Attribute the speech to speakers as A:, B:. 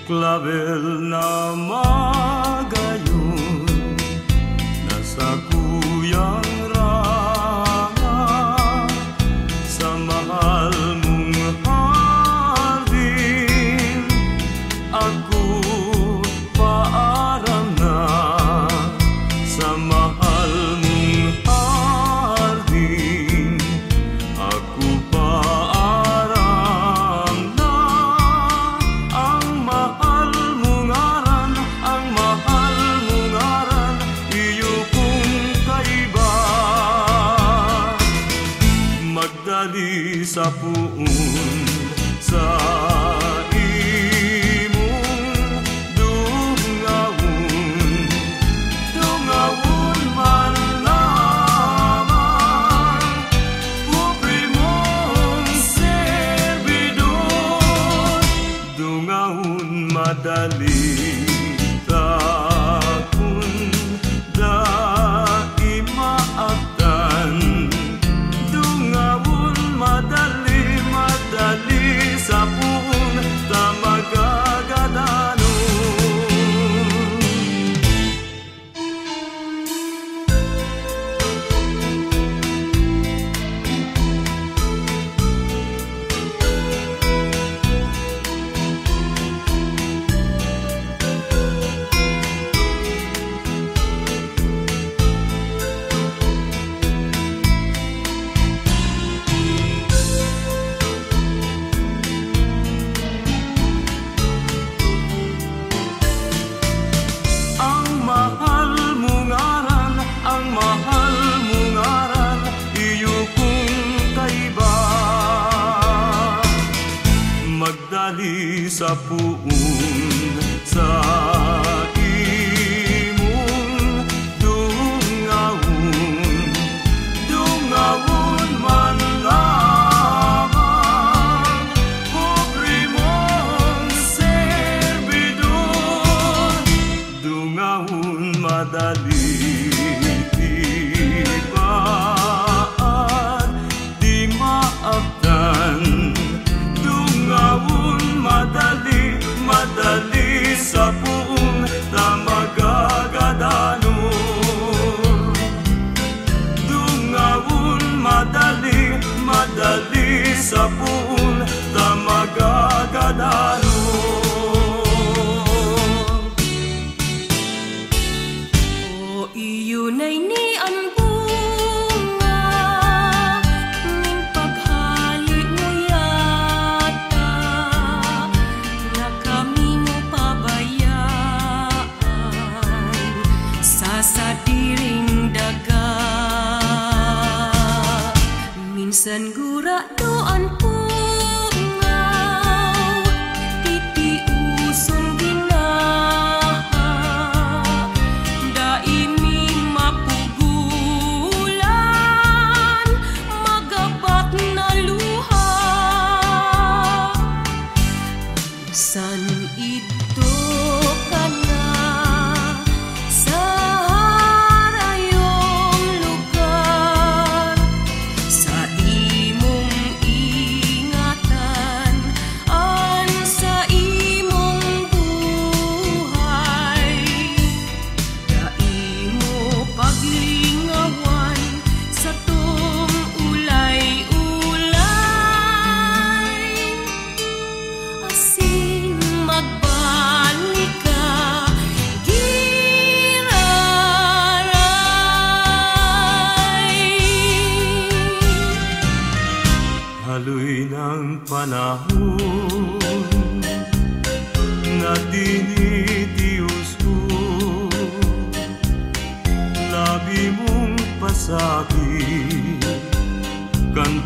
A: Klabel na magayon, nasa kuyang ranga, sa mahal mong hardin, ako paaram na. Sa mahal mong hardin, ako paaram na. Ang mahal mong aran, ang mahal mong aran, iyo kong kaiba. Magdali sa puon sa imong dungawon, dungawon man lamang, kupri mong servidor. Dungawon madali takon dai maagdan. Dungawon madali, madali sa puon ta magagadanon. Ang mahal mong aran, ang mahal mong aran, iyo kong kaiba. Magdali sa puon sa imong dungawon, dungawon man lamang, kupri mong servidor. Dungawon madali, tibaan, di maagdan. Dungawon madali, madali sa puon ta magagadanon. Dungawon madali, madali sa puon ta magagadanon.
B: O iyunay ni ang bunga, ning paghali mo yata, na kami mo pabayaan sa sadiring daga. Minsan gura doan pungaw, titiuson ginaha, daimi mapugulan, magabat na luha. San ito ka na sa harayong lugar, sa imong ingatan, an sa imong buhay. Daimo paglingawan sa tong ulay-ulay, asin magbalik ka giraray.
A: Haloy ng panahon na dinitius ko, labi mong pasakit kan